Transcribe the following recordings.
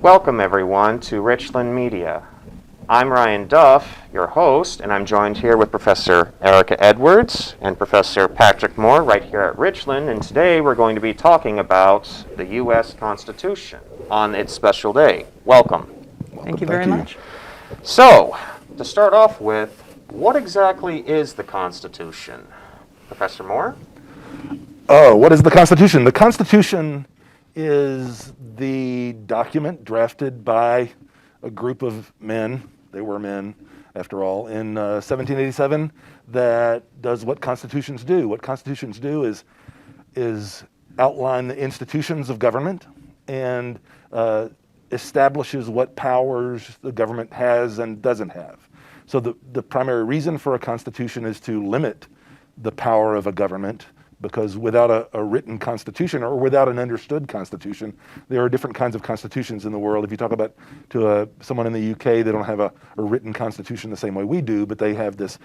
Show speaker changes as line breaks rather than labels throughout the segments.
Welcome everyone to Richland Media. I'm Ryan Duff, your host, and I'm joined here with Professor Erica Edwards and Professor Patrick Moore right here at Richland, and today we're going to be talking about the U.S. Constitution on its special day. Welcome.
Thank you very much.
So, to start off with, what exactly is the Constitution? Professor Moore?
What is the Constitution? The Constitution is the document drafted by a group of men, they were men after all, in 1787 that does what constitutions do. What constitutions do is outline the institutions of government and establishes what powers the government has and doesn't have. So the primary reason for a constitution is to limit the power of a government, because without a written constitution or without an understood constitution, there are different kinds of constitutions in the world. If you talk about to someone in the UK, they don't have a written constitution the same way we do, but they have this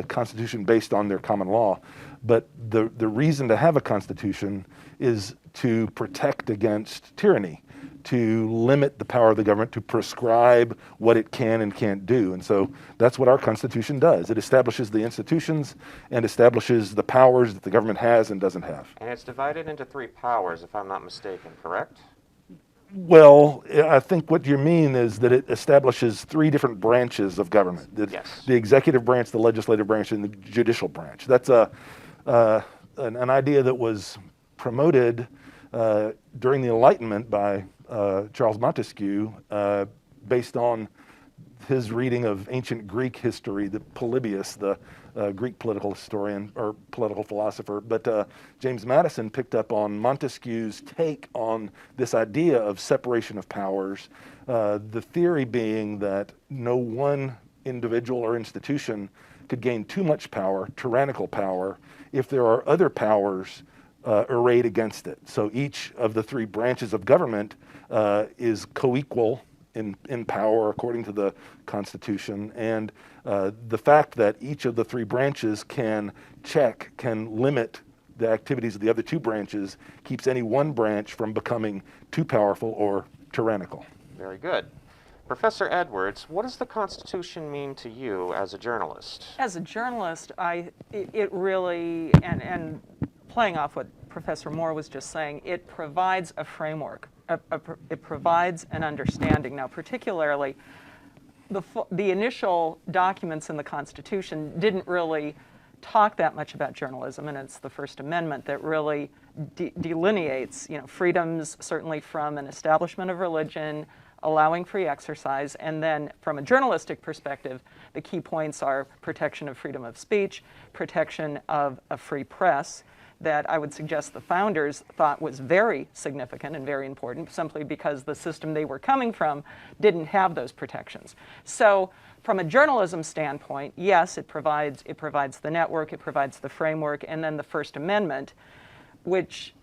constitution based on their common law. But the reason to have a constitution is to protect against tyranny, to limit the power of the government, to prescribe what it can and can't do. And so that's what our Constitution does. It establishes the institutions and establishes the powers that the government has and doesn't have.
And it's divided into three powers, if I'm not mistaken, correct?
Well, I think what you mean is that it establishes three different branches of government.
Yes.
The executive branch, the legislative branch, and the judicial branch. That's an idea that was promoted during the Enlightenment by Charles Montesquieu, based on his reading of ancient Greek history, the Polybius, the Greek political historian or political philosopher. But James Madison picked up on Montesquieu's take on this idea of separation of powers, the theory being that no one individual or institution could gain too much power, tyrannical power, if there are other powers arrayed against it. So each of the three branches of government is co-equal in power according to the Constitution, and the fact that each of the three branches can limit the activities of the other two branches keeps any one branch from becoming too powerful or tyrannical.
Very good. Professor Edwards, what does the Constitution mean to you as a journalist?
As a journalist, it really, and playing off what Professor Moore was just saying, it provides a framework. It provides an understanding. Now, particularly, the initial documents in the Constitution didn't really talk that much about journalism, and it's the First Amendment that really delineates, freedoms, certainly from an establishment of religion, allowing free exercise, and then from a journalistic perspective, the key points are protection of freedom of speech, protection of a free press, that I would suggest the founders thought was very significant and very important, simply because the system they were coming from didn't have those protections. So from a journalism standpoint, yes, it provides the network, it provides the framework, and then the First Amendment, which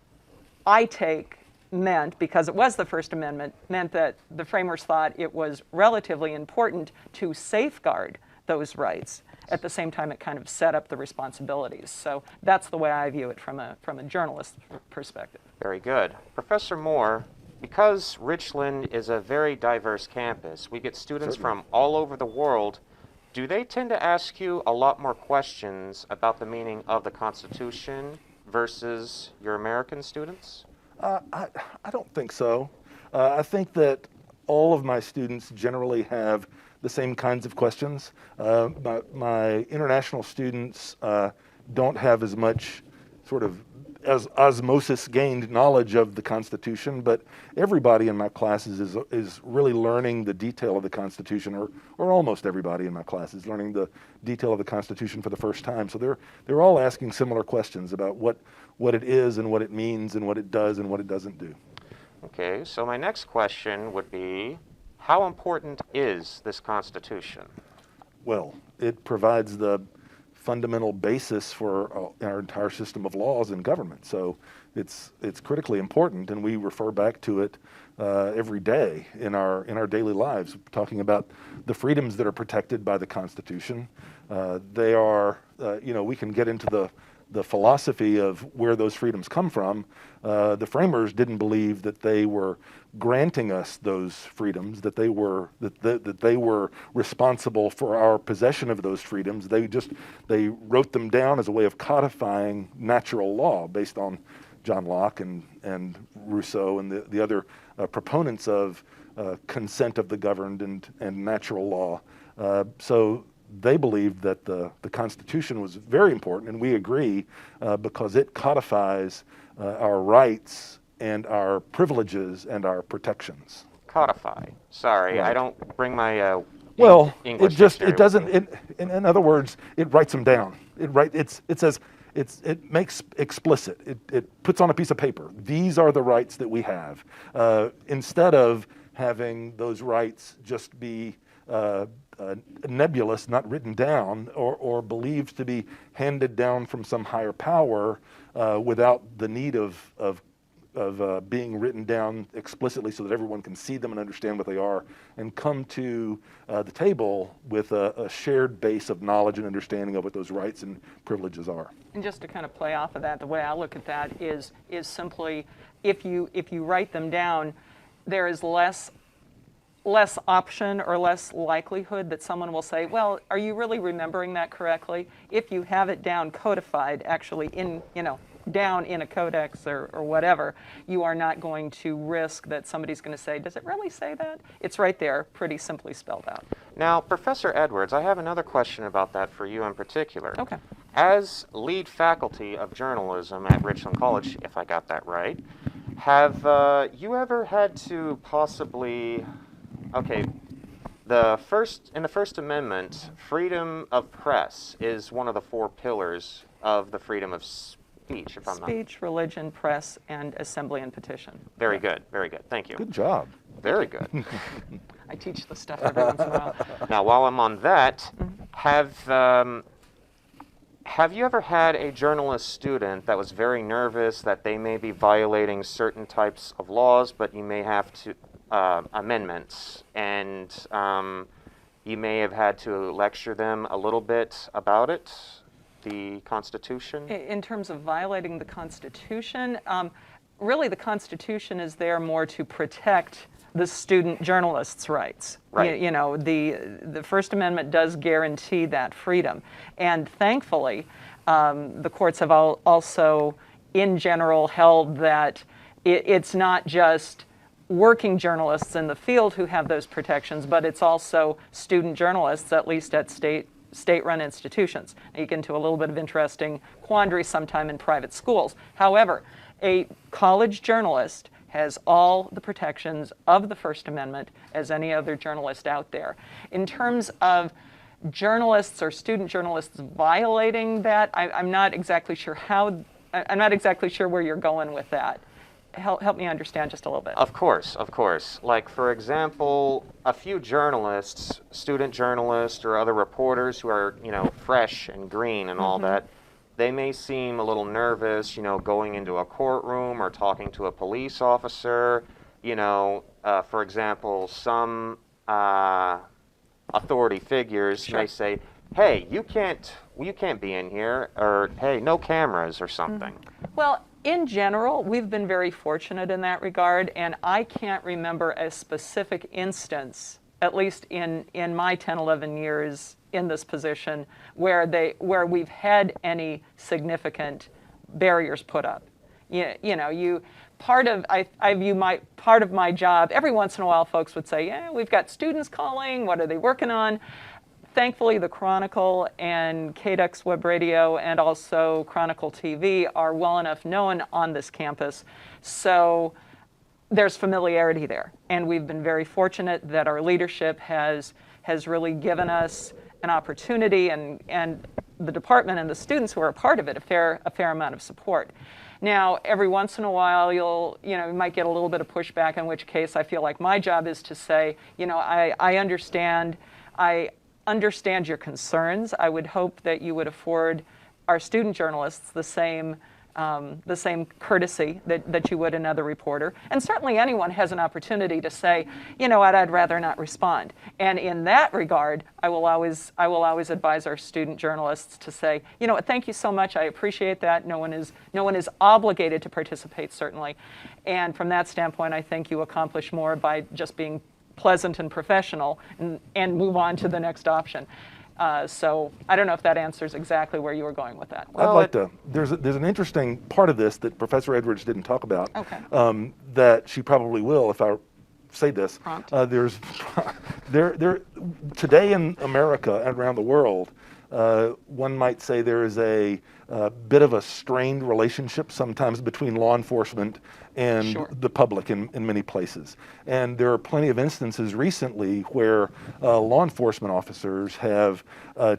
I take meant, because it was the First Amendment, meant that the framers thought it was relatively important to safeguard those rights. At the same time, it kind of set up the responsibilities. So that's the way I view it from a journalist perspective.
Very good. Professor Moore, because Richland is a very diverse campus, we get students from all over the world. Do they tend to ask you a lot more questions about the meaning of the Constitution versus your American students?
I don't think so. I think that all of my students generally have the same kinds of questions. My international students don't have as much sort of as osmosis gained knowledge of the Constitution, but everybody in my classes is really learning the detail of the Constitution, or almost everybody in my class is learning the detail of the Constitution for the first time. So they're all asking similar questions about what it is and what it means and what it does and what it doesn't do.
Okay, so my next question would be, how important is this Constitution?
Well, it provides the fundamental basis for our entire system of laws and government. So it's critically important, and we refer back to it every day in our daily lives, talking about the freedoms that are protected by the Constitution. They are, we can get into the philosophy of where those freedoms come from, the framers didn't believe that they were granting us those freedoms, that they were responsible for our possession of those freedoms. They wrote them down as a way of codifying natural law based on John Locke and Rousseau and the other proponents of consent of the governed and natural law. So they believed that the Constitution was very important, and we agree, because it codifies our rights and our privileges and our protections.
Codify. Sorry,
Right.
I don't bring my
Well,
English
it
dictionary
doesn't.
with me.
In other words, it writes them down. It makes explicit. It puts on a piece of paper. These are the rights that we have. Instead of having those rights just be nebulous, not written down, or believed to be handed down from some higher power, without the need of being written down explicitly so that everyone can see them and understand what they are, and come to the table with a shared base of knowledge and understanding of what those rights and privileges are.
And just to kind of play off of that, the way I look at that is simply, if you write them down, there is less option or less likelihood that someone will say, well, are you really remembering that correctly? If you have it down codified, actually down in a codex or whatever, you are not going to risk that somebody's going to say, does it really say that? It's right there, pretty simply spelled out.
Now, Professor Edwards, I have another question about that for you in particular.
Okay.
As lead faculty of journalism at Richland College, if I got that right, have you ever had to possibly, okay, in the First Amendment, freedom of press is one of the 4 pillars of the freedom of speech, if I'm not.
Speech, religion, press, and assembly and petition.
Very good, thank you.
Good job.
Very good.
I teach the stuff every once in a while.
Now, while I'm on that, have you ever had a journalist student that was very nervous that they may be violating certain types of laws, but you may have to amendments, and you may have had to lecture them a little bit about it, the Constitution?
In terms of violating the Constitution, really the Constitution is there more to protect the student journalist's rights.
Right.
The First Amendment does guarantee that freedom. And thankfully, the courts have also, in general, held that it's not just working journalists in the field who have those protections, but it's also student journalists, at least at state-run institutions. You get into a little bit of interesting quandary sometime in private schools. However, a college journalist has all the protections of the First Amendment as any other journalist out there. In terms of journalists or student journalists violating that, I'm not exactly sure where you're going with that. Help me understand just a little bit.
Of course. Like, for example, a few journalists, student journalists or other reporters who are, fresh and green and all that, they may seem a little nervous, going into a courtroom or talking to a police officer. For example, some authority figures may say, hey, you can't be in here, or hey, no cameras or something.
Well, in general, we've been very fortunate in that regard, and I can't remember a specific instance, at least in my 10, 11 years in this position, where we've had any significant barriers put up. Part of my job, every once in a while folks would say, yeah, we've got students calling, what are they working on? Thankfully, the Chronicle and KDEX Web Radio and also Chronicle TV are well enough known on this campus, so there's familiarity there. And we've been very fortunate that our leadership has really given us an opportunity, and the department and the students who are a part of it a fair amount of support. Now, every once in a while, you might get a little bit of pushback, in which case I feel like my job is to say, I understand your concerns. I would hope that you would afford our student journalists the same the same courtesy that you would another reporter. And certainly anyone has an opportunity to say, you know what, I'd rather not respond. And in that regard, I will always advise our student journalists to say, you know what, thank you so much, I appreciate that. No one is obligated to participate, certainly. And from that standpoint, I think you accomplish more by just being pleasant and professional and move on to the next option. So I don't know if that answers exactly where you were going with that.
I'd like to. There's an interesting part of this that Professor Edwards didn't talk about.
Okay.
That she probably will if I say this.
Prompt.
There today in America and around the world, one might say there is a bit of a strained relationship sometimes between law enforcement and
Sure.
the public in many places. And there are plenty of instances recently where law enforcement officers have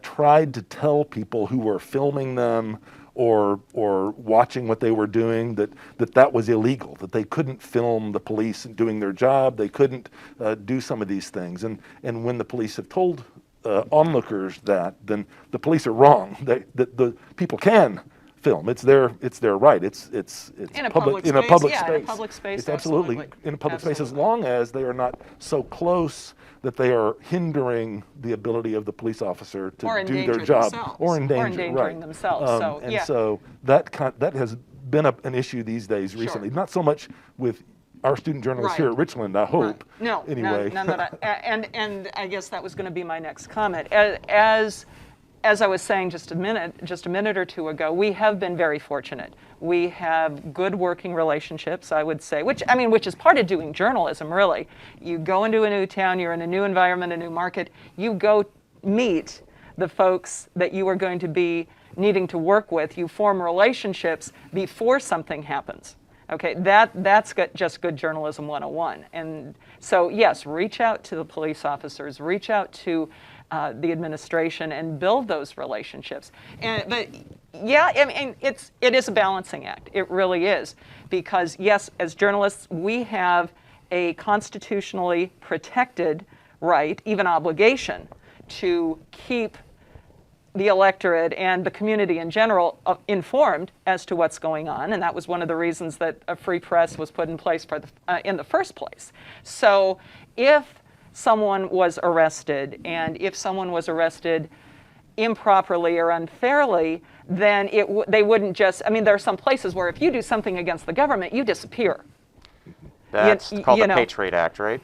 tried to tell people who were filming them or watching what they were doing that was illegal, that they couldn't film the police doing their job, they couldn't do some of these things. And when the police have told onlookers that, then the police are wrong. The people can film. It's their right. It's
In a public
in a
space,
public
yeah,
space.
in a public space,
It's absolutely
absolutely.
in a public space as
Absolutely.
long as they are not so close that they are hindering the ability of the police officer to
Or
do their
endanger
job
themselves.
or
Or
endangering
endangering themselves. So,
and
yeah.
so that has been an issue these days recently. Not so much with our student journalists here
Right.
at Richland, I hope.
No,
Anyway.
none that and I guess that was going to be my next comment. As I was saying just a minute or two ago, we have been very fortunate. We have good working relationships, I would say, which is part of doing journalism, really. You go into a new town, you're in a new environment, a new market, you go meet the folks that you are going to be needing to work with. You form relationships before something happens. Okay, that's just good journalism 101. And so, yes, reach out to the police officers, reach out to the administration, and build those relationships. But yeah, it is a balancing act. It really is, because yes, as journalists, we have a constitutionally protected right, even obligation, to keep the electorate and the community in general informed as to what's going on, and that was one of the reasons that a free press was put in place in the first place. So if someone was arrested, and if someone was arrested improperly or unfairly, then they wouldn't just, there are some places where if you do something against the government, you disappear.
That's called
you
the
know.
Patriot Act, right?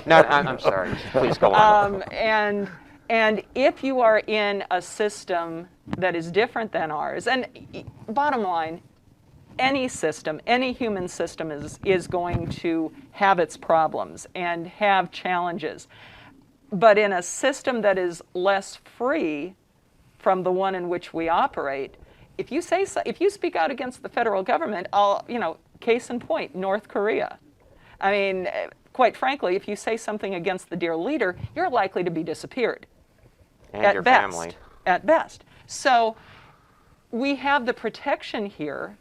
No, I'm sorry. Please go on.
And if you are in a system that is different than ours, and bottom line, any system, any human system is going to have its problems and have challenges. But in a system that is less free from the one in which we operate, if you speak out against the federal government, case in point, North Korea. Quite frankly, if you say something against the dear leader, you're likely to be disappeared.
And your family.
At best. So we have the protection here.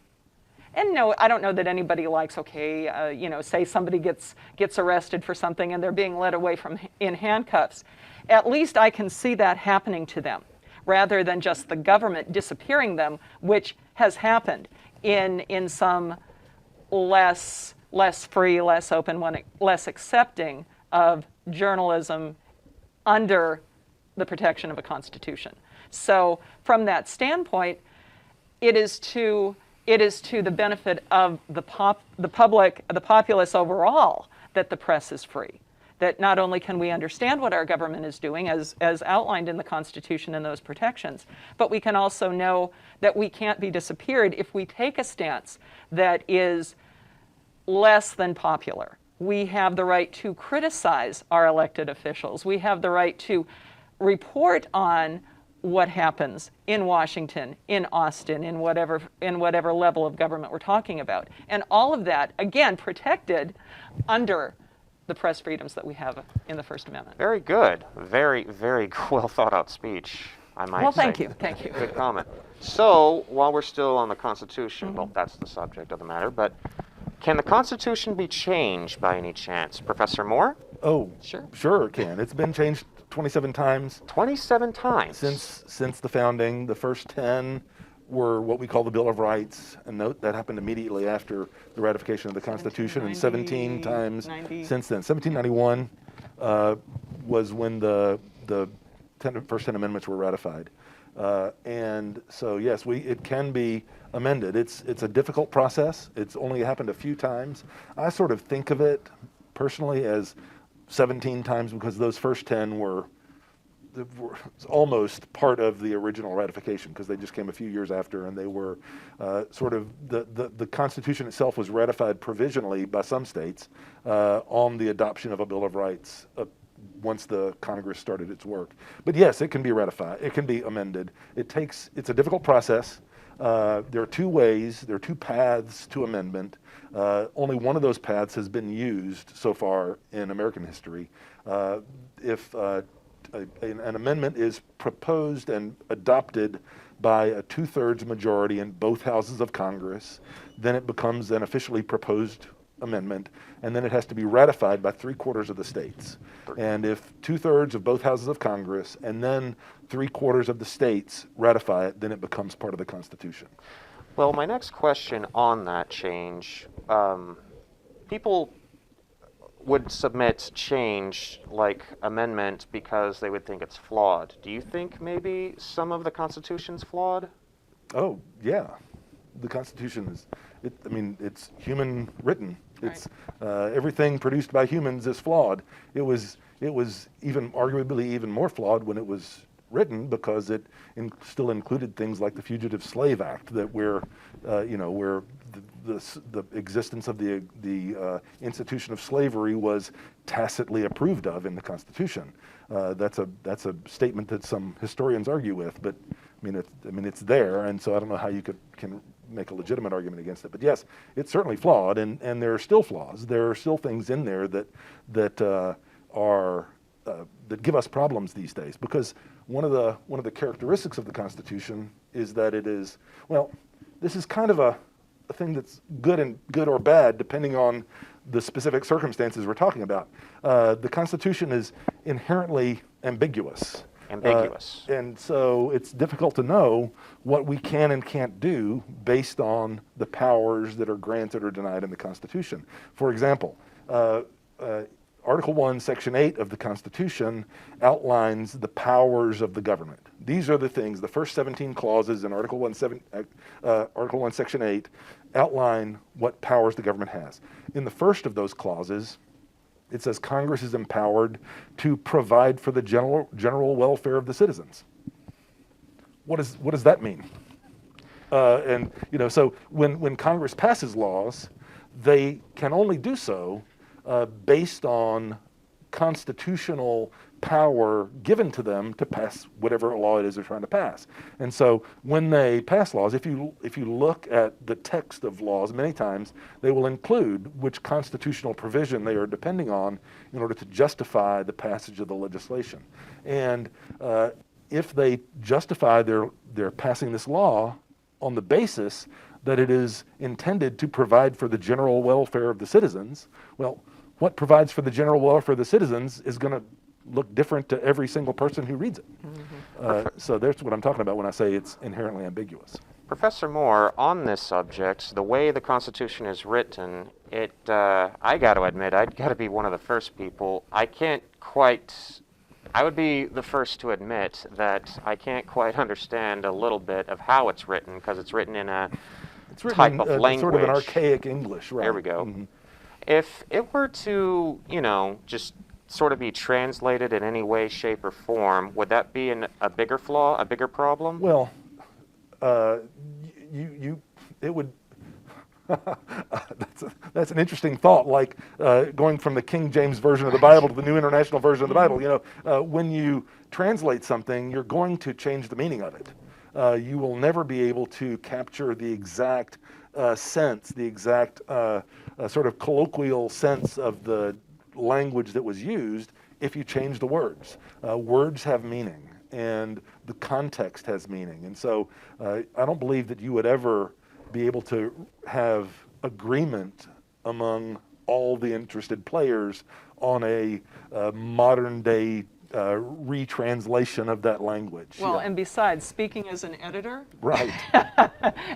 And no, I don't know that anybody likes, say somebody gets arrested for something and they're being led away in handcuffs. At least I can see that happening to them, rather than just the government disappearing them, which has happened in some less free, less open, less accepting of journalism under the protection of a constitution. So from that standpoint, it is to the benefit of the public, the populace overall, that the press is free. That not only can we understand what our government is doing, as outlined in the Constitution and those protections, but we can also know that we can't be disappeared if we take a stance that is less than popular. We have the right to criticize our elected officials. We have the right to report on what happens in Washington, in Austin, in whatever level of government we're talking about. And all of that, again, protected under the press freedoms that we have in the First Amendment.
Very good. Very, very well thought out speech, I might say.
Well, thank you. Thank you.
Good comment. So, while we're still on the Constitution, well, that's the subject of the matter, but can the Constitution be changed by any chance? Professor Moore?
Oh,
Sure.
sure it can. It's been changed 27 times
27 times.
since the founding. The first 10 were what we call the Bill of Rights, and note that happened immediately after the ratification of the Constitution, and 17 times
90.
since then. 1791 was when the first 10 amendments were ratified. And so, yes, it can be amended. It's a difficult process. It's only happened a few times. I sort of think of it personally as 17 times because those first 10 were almost part of the original ratification because they just came a few years after, and they were sort of the Constitution itself was ratified provisionally by some states on the adoption of a Bill of Rights once the Congress started its work. But yes, it can be ratified. It can be amended. It's a difficult process. There are two ways, there are two paths to amendment. Only one of those paths has been used so far in American history. If an amendment is proposed and adopted by a 2/3 majority in both houses of Congress, then it becomes an officially proposed amendment, and then it has to be ratified by 3/4 of the states. And if 2/3 of both houses of Congress and then 3/4 of the states ratify it, then it becomes part of the Constitution.
Well, my next question on that change, people would submit change like amendment because they would think it's flawed. Do you think maybe some of the Constitution's flawed?
Oh, yeah. The Constitution is, it's human written. It's everything produced by humans is flawed. It was even arguably even more flawed when it was written because it still included things like the Fugitive Slave Act that where the existence of the institution of slavery was tacitly approved of in the Constitution. That's a statement that some historians argue with, but it's there, and so I don't know how you can make a legitimate argument against it. But yes, it's certainly flawed, and there are still flaws. There are still things in there that give us problems these days. Because one of the characteristics of the Constitution is that it is, well, this is kind of a thing that's good or bad depending on the specific circumstances we're talking about. The Constitution is inherently ambiguous. And so it's difficult to know what we can and can't do based on the powers that are granted or denied in the Constitution. For example, Article 1, Section 8 of the Constitution outlines the powers of the government. These are the things, the first 17 clauses in Article 1, Section 8 outline what powers the government has. In the first of those clauses, it says Congress is empowered to provide for the general welfare of the citizens. What does that mean? So when Congress passes laws, they can only do so based on constitutional power given to them to pass whatever law it is they're trying to pass. And so when they pass laws, if you look at the text of laws, many times they will include which constitutional provision they are depending on in order to justify the passage of the legislation. And if they justify their passing this law on the basis that it is intended to provide for the general welfare of the citizens, well, what provides for the general welfare of the citizens is going to look different to every single person who reads it. Mm-hmm. So that's what I'm talking about when I say it's inherently ambiguous.
Professor Moore, on this subject, the way the Constitution is written, I got to admit, I'd got to be one of the first people. I would be the first to admit that I can't quite understand a little bit of how it's written, because it's written in a type of language.
Sort of an archaic English, right?
There we go.
Mm-hmm.
If it were to, just sort of be translated in any way, shape, or form, would that be a bigger flaw, a bigger problem?
Well, it would. That's an interesting thought. Like going from the King James version of the Bible to the New International Version of the Bible. When you translate something, you're going to change the meaning of it. You will never be able to capture the exact sense, the exact sort of colloquial sense of the language that was used if you change the words. Words have meaning, and the context has meaning. And so I don't believe that you would ever be able to have agreement among all the interested players on a modern day retranslation of that language.
Well,
yeah.
and besides, speaking as an editor,
Right.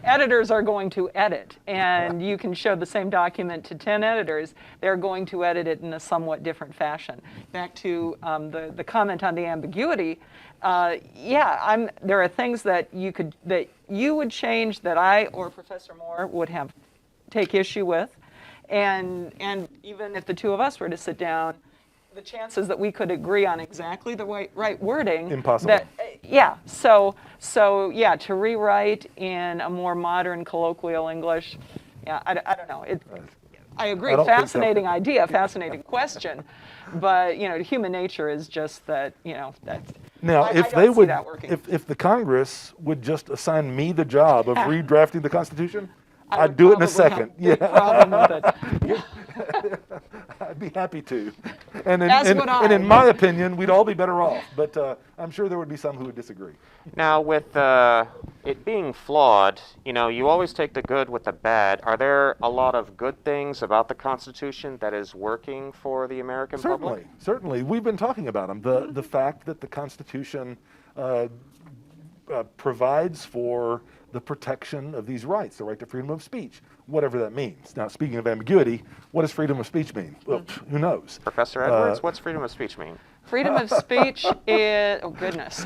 editors are going to edit, and you can show the same document to 10 editors. They're going to edit it in a somewhat different fashion. Back to the comment on the ambiguity. Yeah, there are things that you would change that I or Professor Moore would take issue with, and even if the two of us were to sit down, the chances that we could agree on exactly the right wording.
Impossible.
Yeah. So yeah, to rewrite in a more modern colloquial English. Yeah, I don't know. I agree.
I don't think so.
Fascinating idea, fascinating question, but human nature is just that. That's.
Now,
I
if
don't
they
see
would,
that working.
if the Congress would just assign me the job of redrafting the Constitution,
I
I'd
would
do it in a
probably have
second.
a big
Yeah,
problem with it.
I'd be happy to. And
As would I.
and in my opinion, we'd all be better off. But I'm sure there would be some who would disagree.
Now, with it being flawed, you always take the good with the bad. Are there a lot of good things about the Constitution that is working for the American public?
Certainly. We've been talking about them. The fact that the Constitution provides for the protection of these rights, the right to freedom of speech, whatever that means. Now, speaking of ambiguity, what does freedom of speech mean? Well, who knows?
Professor Edwards, what's freedom of speech mean?
Freedom of speech is, oh goodness.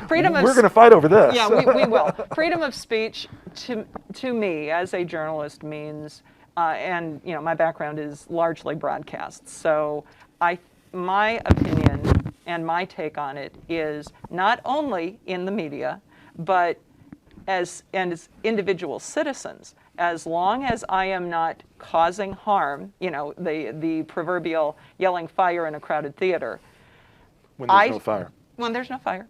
Freedom of
We're going to fight over this.
Yeah, we will. Freedom of speech to me as a journalist means, and my background is largely broadcast. So my opinion and my take on it is not only in the media, but as individual citizens, as long as I am not causing harm, the proverbial yelling fire in a crowded theater.
When there's no fire.
When there's no fire.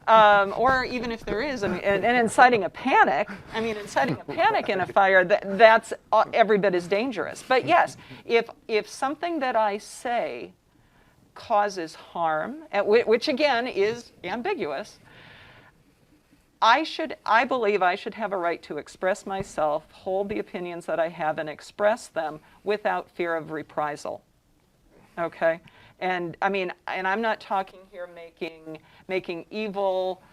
Or even if there is, and inciting a panic, inciting a panic in a fire, that's every bit as dangerous. But yes, if something that I say causes harm, which again is ambiguous, I believe I should have a right to express myself, hold the opinions that I have, and express them without fear of reprisal. Okay? And I'm not talking here making evil,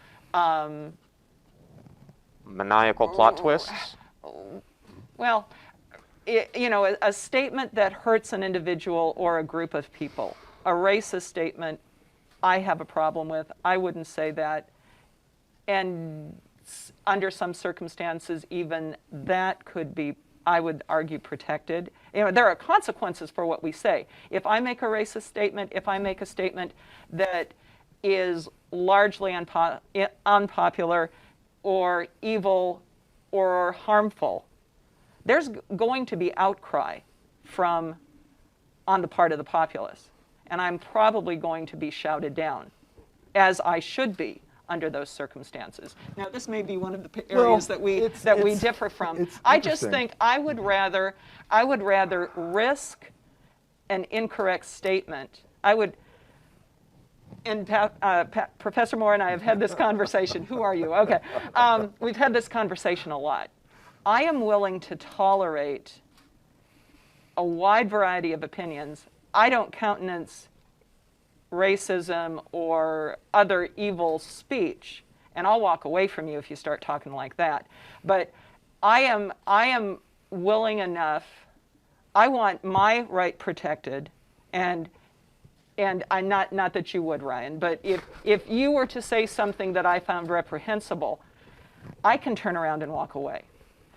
maniacal plot twists?
Well, a statement that hurts an individual or a group of people. A racist statement, I have a problem with. I wouldn't say that. And under some circumstances, even that could be, I would argue, protected. There are consequences for what we say. If I make a racist statement, if I make a statement that is largely unpopular or evil or harmful, there's going to be outcry on the part of the populace. And I'm probably going to be shouted down, as I should be under those circumstances. Now, this may be one of the areas that we differ from. I just think I would rather risk an incorrect statement. Professor Moore and I have had this conversation. Who are you? Okay. We've had this conversation a lot. I am willing to tolerate a wide variety of opinions. I don't countenance racism or other evil speech, and I'll walk away from you if you start talking like that. But I am willing enough. I want my right protected, and I'm not that you would, Ryan, but if you were to say something that I found reprehensible, I can turn around and walk away.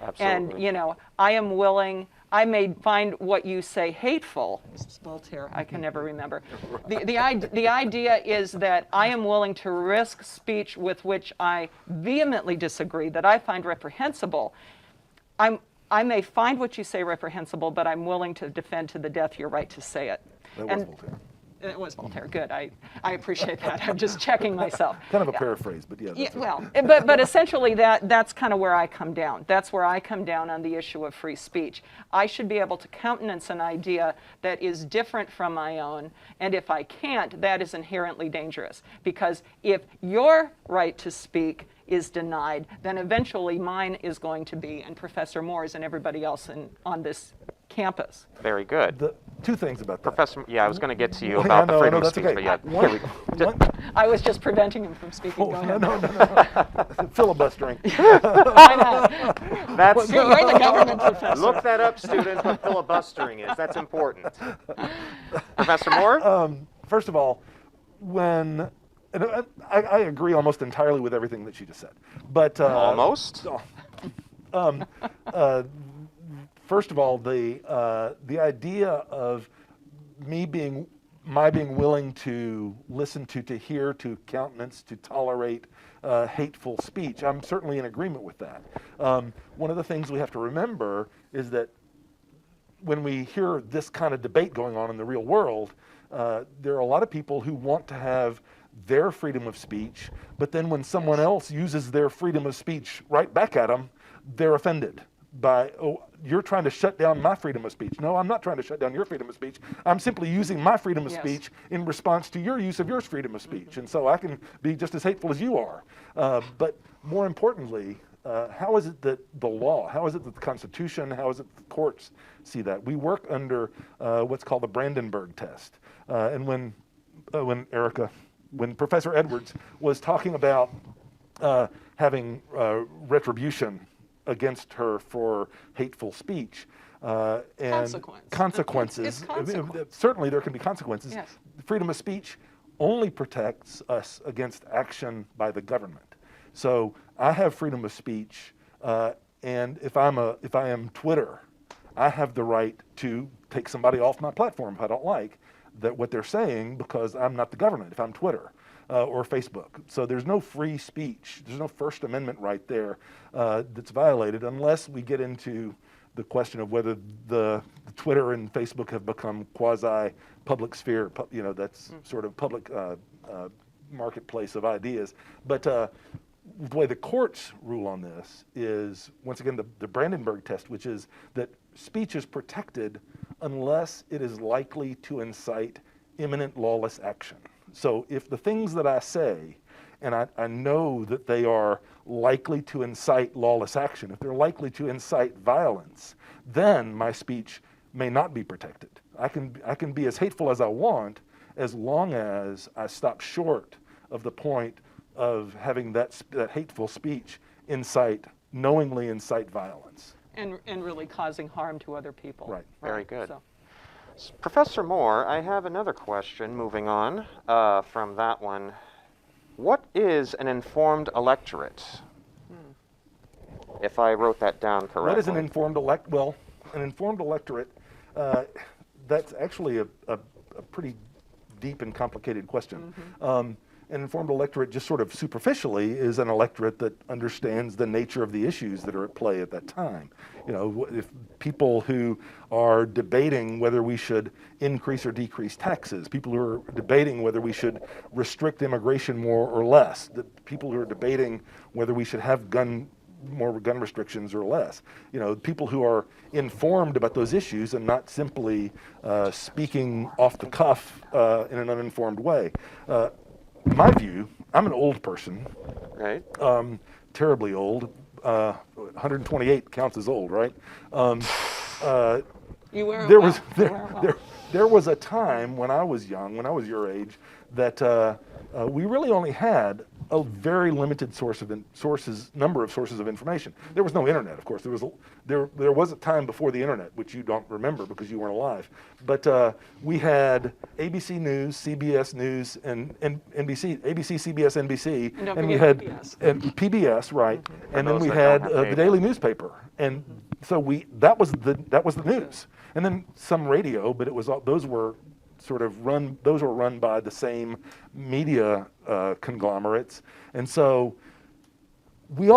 Absolutely.
And I am willing. I may find what you say hateful. This is Voltaire. I can never remember. The idea is that I am willing to risk speech with which I vehemently disagree, that I find reprehensible. I may find what you say reprehensible, but I'm willing to defend to the death your right to say it.
That was Voltaire.
It was Voltaire. Good. I appreciate that. I'm just checking myself.
Kind of a paraphrase, but yeah.
Yeah, well, but essentially that's kind of where I come down. That's where I come down on the issue of free speech. I should be able to countenance an idea that is different from my own, and if I can't, that is inherently dangerous. Because if your right to speak is denied, then eventually mine is going to be, and Professor Moore's and everybody else on this campus.
Very good.
two things about that.
Professor, yeah, I was going to get to you
Yeah,
about the
no,
freedom
no,
of
that's
speech,
okay.
but yeah,
One-
here we go.
one-
I was just preventing him from speaking.
oh,
Go
no,
ahead.
no. Filibustering.
Why not?
That's,
You're the government professor.
look that up, students, what filibustering is. That's important. Professor Moore?
First of all, and I agree almost entirely with everything that she just said. But
Almost?
First of all, the idea of my being willing to listen to hear, to countenance, to tolerate hateful speech, I'm certainly in agreement with that. One of the things we have to remember is that when we hear this kind of debate going on in the real world, there are a lot of people who want to have their freedom of speech, but then when someone else uses their freedom of speech right back at them, they're offended by, oh, you're trying to shut down my freedom of speech. No, I'm not trying to shut down your freedom of speech. I'm simply using my freedom of speech in response to your use of your freedom of speech. And so I can be just as hateful as you are. But more importantly, how is it that the law, how is it that the Constitution, how is it that the courts see that? We work under what's called the Brandenburg Test. And when Professor Edwards was talking about having retribution against her for hateful speech and consequences. Certainly there can be consequences.
Yes.
Freedom of speech only protects us against action by the government. So I have freedom of speech, and if I am Twitter, I have the right to take somebody off my platform if I don't like what they're saying, because I'm not the government if I'm Twitter. Or Facebook. So there's no free speech. There's no First Amendment right there that's violated, unless we get into the question of whether the Twitter and Facebook have become quasi-public sphere. That's sort of public marketplace of ideas. But the way the courts rule on this is, once again, the Brandenburg Test, which is that speech is protected unless it is likely to incite imminent lawless action. So if the things that I say, and I know that they are likely to incite lawless action, if they're likely to incite violence, then my speech may not be protected. I can be as hateful as I want, as long as I stop short of the point of having that hateful speech knowingly incite violence.
And really causing harm to other people.
Right.
Very good.
So.
Professor Moore, I have another question moving on from that one. What is an informed electorate? If I wrote that down correctly.
What is an informed an informed electorate, that's actually a pretty deep and complicated question. An informed electorate, just sort of superficially, is an electorate that understands the nature of the issues that are at play at that time. If people who are debating whether we should increase or decrease taxes, people who are debating whether we should restrict immigration more or less, the people who are debating whether we should have more gun restrictions or less. People who are informed about those issues and not simply speaking off the cuff in an uninformed way. My view, I'm an old person,
Right.
Terribly old. 128 counts as old, right?
You wear
There
well.
was there was a time when I was young, when I was your age, that we really only had a very limited number of sources of information. There was no internet, of course. There was a time before the internet, which you don't remember because you weren't alive. But we had ABC News, CBS News, and NBC, ABC, CBS, NBC,
And
we had
PBS.
and PBS, right? And then
those
we
that
had
don't have
the
cable.
daily newspaper, and so that was the news, and then some radio, but those were run by the same media conglomerates, and so we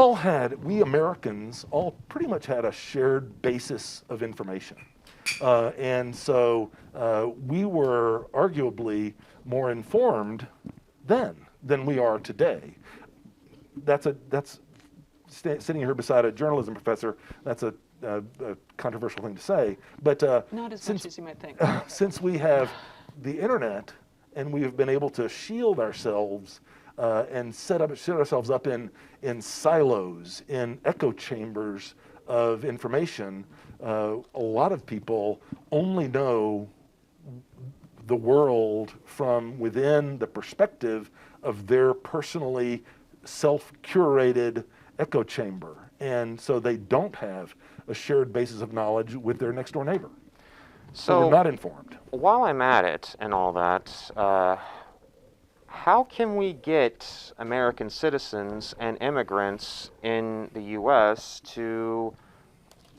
Americans all pretty much had a shared basis of information, and so we were arguably more informed then than we are today. That's sitting here beside a journalism professor. That's a controversial thing to say, but
Not as much as you might think.
since we have the internet and we have been able to shield ourselves and set ourselves up in silos, in echo chambers of information, a lot of people only know the world from within the perspective of their personally self-curated echo chamber. And so they don't have a shared basis of knowledge with their next door neighbor. So they're not informed.
While I'm at it and all that, how can we get American citizens and immigrants in the U.S. to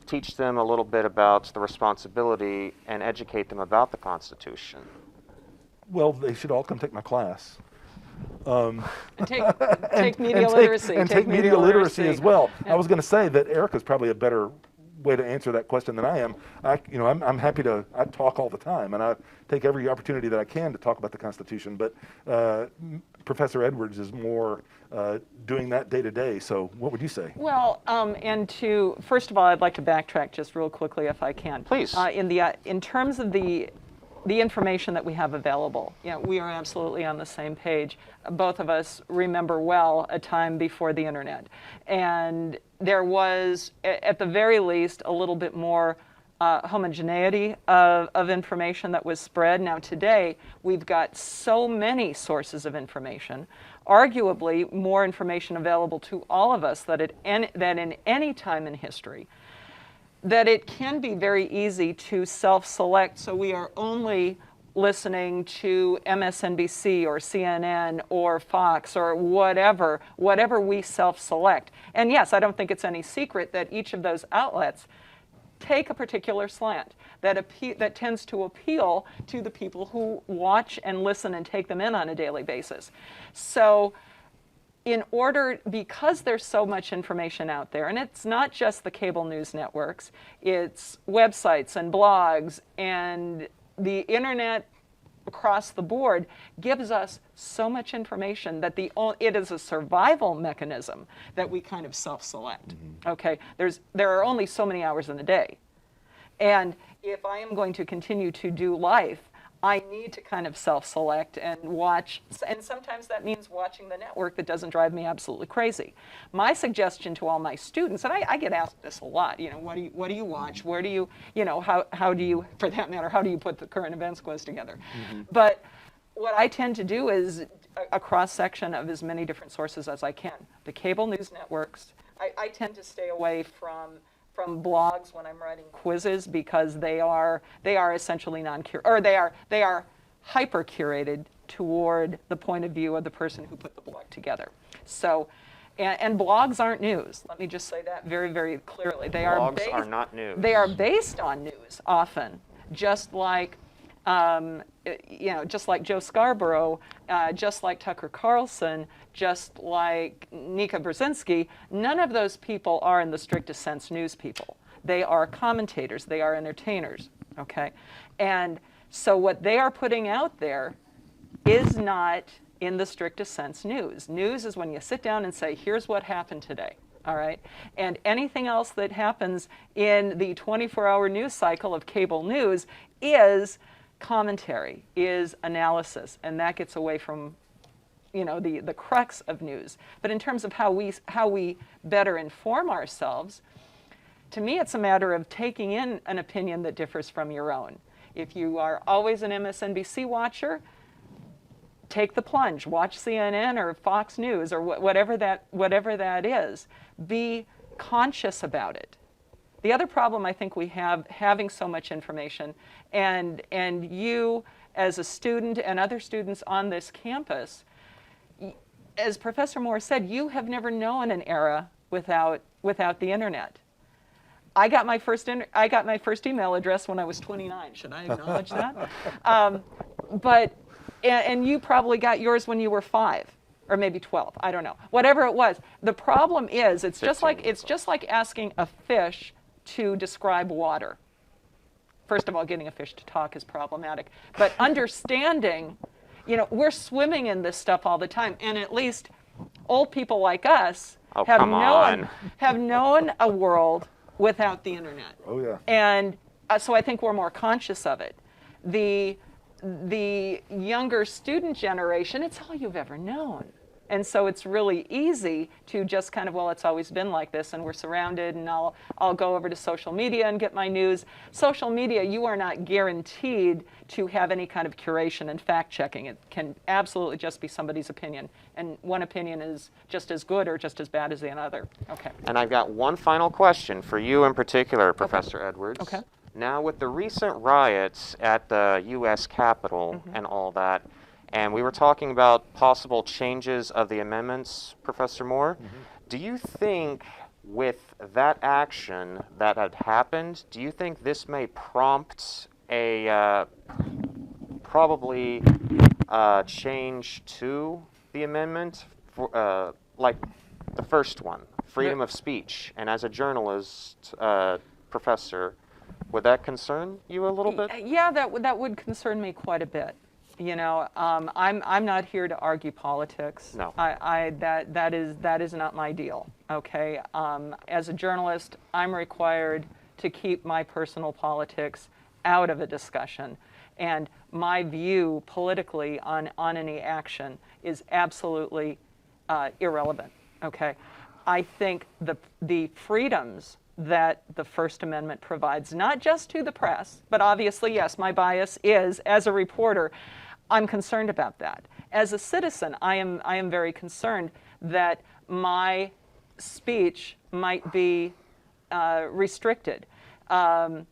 teach them a little bit about the responsibility and educate them about the Constitution?
Well, they should all come take my class.
And take media literacy.
And take media literacy as well. Yeah. I was going to say that Erica's probably a better way to answer that question than I am. I'm happy to. I talk all the time, and I take every opportunity that I can to talk about the Constitution. But Professor Edwards is more doing that day to day. So, what would you say?
Well, first of all, I'd like to backtrack just real quickly, if I can.
Please.
In terms of the information that we have available, we are absolutely on the same page. Both of us remember well a time before the internet, and there was, at the very least, a little bit more homogeneity of information that was spread. Now today, we've got so many sources of information, arguably more information available to all of us than in any time in history, that it can be very easy to self-select, so we are only listening to MSNBC or CNN or Fox or whatever we self-select. And yes, I don't think it's any secret that each of those outlets take a particular slant that tends to appeal to the people who watch and listen and take them in on a daily basis. So because there's so much information out there, and it's not just the cable news networks, it's websites and blogs, and the internet across the board gives us so much information that it is a survival mechanism that we kind of self-select. Mm-hmm. Okay, there are only so many hours in the day, and if I am going to continue to do life, I need to kind of self-select and watch, and sometimes that means watching the network that doesn't drive me absolutely crazy. My suggestion to all my students, and I get asked this a lot, what do you watch? Where do you, how do you, for that matter, how do you put the current events quiz together? Mm-hmm. But what I tend to do is a cross-section of as many different sources as I can. The cable news networks, I tend to stay away from blogs when I'm writing quizzes, because they are essentially they are hyper curated toward the point of view of the person who put the blog together. So, and blogs aren't news. Let me just say that very, very clearly.
Blogs are not news.
They are based on news often, just like just like Joe Scarborough, just like Tucker Carlson, just like Nika Brzezinski. None of those people are, in the strictest sense, news people. They are commentators. They are entertainers. Okay, and so what they are putting out there is not, in the strictest sense, news. News is when you sit down and say, "Here's what happened today." All right, and anything else that happens in the 24-hour news cycle of cable news is commentary, is analysis, and that gets away from the crux of news. But in terms of how we better inform ourselves, to me it's a matter of taking in an opinion that differs from your own. If you are always an MSNBC watcher, take the plunge, watch CNN or Fox News or whatever that is. Be conscious about it. The other problem I think we have, having so much information, and you as a student and other students on this campus, as Professor Moore said, you have never known an era without the internet. I got my first email address when I was 29. Should I acknowledge that? And you probably got yours when you were 5. Or maybe 12, I don't know. Whatever it was. The problem is, it's just like asking a fish to describe water. First of all, getting a fish to talk is problematic. But understanding, we're swimming in this stuff all the time, and at least old people like us have known a world without the internet.
Oh yeah.
And so I think we're more conscious of it. The younger student generation, it's all you've ever known. And so it's really easy to just kind of, well, it's always been like this and we're surrounded and I'll go over to social media and get my news. Social media, you are not guaranteed to have any kind of curation and fact checking. It can absolutely just be somebody's opinion. And one opinion is just as good or just as bad as the other. Okay.
And I've got one final question for you in particular, Professor Edwards.
Okay.
Now, with the recent riots at the U.S. Capitol and all that, and we were talking about possible changes of the amendments, Professor Moore, do you think with that action that had happened, do you think this may prompt a probably change to the amendment, for, like the first one, freedom of speech? And as a journalist, professor, would that concern you a little bit?
Yeah, that would concern me quite a bit. You know, I'm not here to argue politics.
No.
That is not my deal. Okay. As a journalist, I'm required to keep my personal politics out of a discussion, and my view politically on any action is absolutely irrelevant. Okay. I think the freedoms that the First Amendment provides, not just to the press, but obviously, yes, my bias is, as a reporter, I'm concerned about that. As a citizen, I am very concerned that my speech might be restricted. I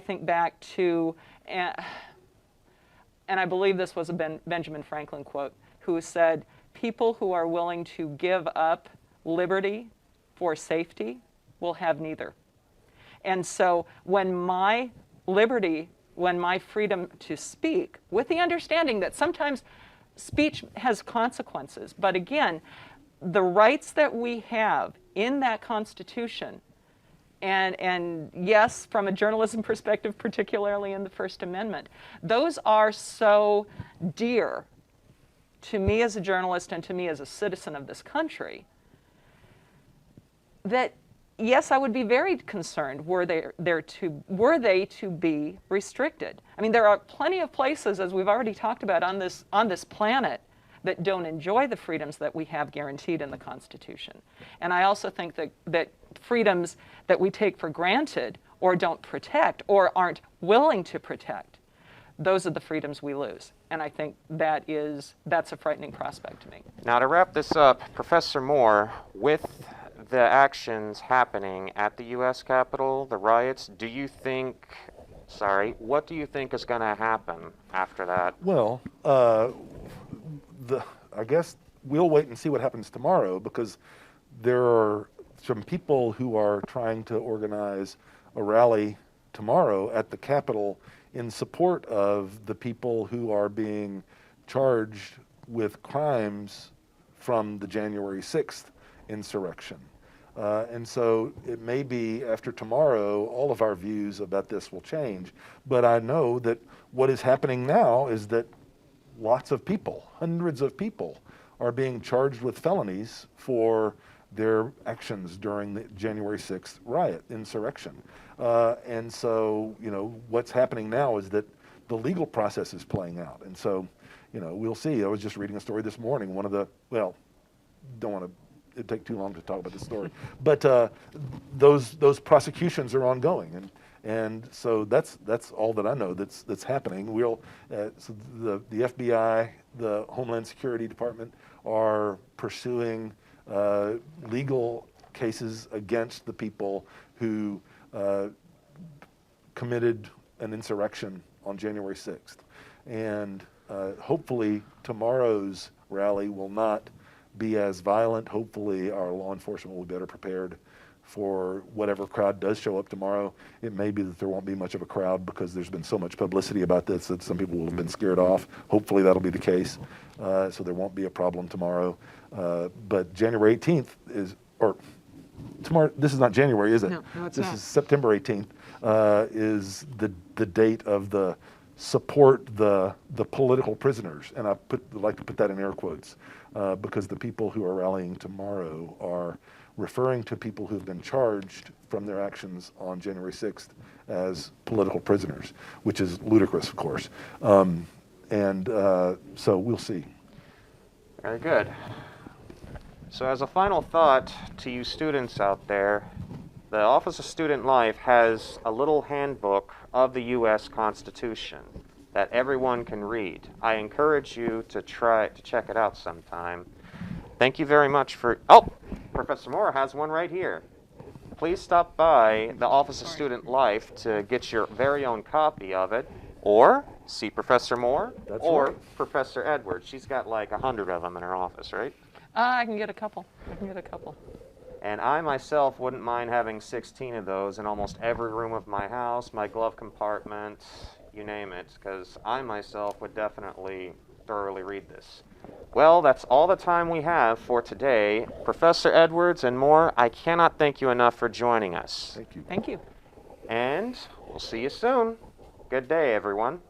think back to, and I believe this was a Benjamin Franklin quote, who said, "People who are willing to give up liberty for safety will have neither." And so when my liberty, when my freedom to speak, with the understanding that sometimes speech has consequences, but again, the rights that we have in that Constitution, and yes, from a journalism perspective, particularly in the First Amendment, those are so dear to me as a journalist and to me as a citizen of this country, that yes, I would be very concerned were they to be restricted. I mean, there are plenty of places, as we've already talked about on this planet, that don't enjoy the freedoms that we have guaranteed in the Constitution. And I also think that freedoms that we take for granted or don't protect or aren't willing to protect, those are the freedoms we lose. And I think that's a frightening prospect to me.
Now, to wrap this up, Professor Moore, with the actions happening at the U.S. Capitol, the riots, what do you think is going to happen after that?
Well, I guess we'll wait and see what happens tomorrow, because there are some people who are trying to organize a rally tomorrow at the Capitol in support of the people who are being charged with crimes from the January 6th insurrection. And so it may be after tomorrow, all of our views about this will change. But I know that what is happening now is that lots of people, hundreds of people, are being charged with felonies for their actions during the January 6th riot, insurrection. And so, what's happening now is that the legal process is playing out. And so, we'll see. I was just reading a story this morning. Don't want to, it'd take too long to talk about this story. But those prosecutions are ongoing. And so that's all that I know that's happening. So the FBI, the Homeland Security Department are pursuing legal cases against the people who committed an insurrection on January 6th. And hopefully tomorrow's rally will not be as violent. Hopefully our law enforcement will be better prepared for whatever crowd does show up tomorrow. It may be that there won't be much of a crowd because there's been so much publicity about this that some people will have been scared off. Hopefully that'll be the case, so there won't be a problem tomorrow. But January 18th tomorrow, this is not January, is it?
No, it's
this
not.
is September 18th, is the date of the support the political prisoners. And I like to put that in air quotes, because the people who are rallying tomorrow are referring to people who've been charged from their actions on January 6th as political prisoners, which is ludicrous, of course. So we'll see.
Very good. So as a final thought to you students out there, the Office of Student Life has a little handbook of the U.S. Constitution that everyone can read. I encourage you to try to check it out sometime. Thank you very much for... Oh, Professor Moore has one right here. Please stop by the Office of Student Life to get your very own copy of it, or see Professor Moore,
That's
or
right.
Professor Edwards. She's got like 100 of them in her office, right?
I can get a couple.
And I myself wouldn't mind having 16 of those in almost every room of my house, my glove compartment, you name it, because I myself would definitely thoroughly read this. Well, that's all the time we have for today. Professor Edwards and Moore, I cannot thank you enough for joining us.
Thank you.
Thank you.
And we'll see you soon. Good day, everyone.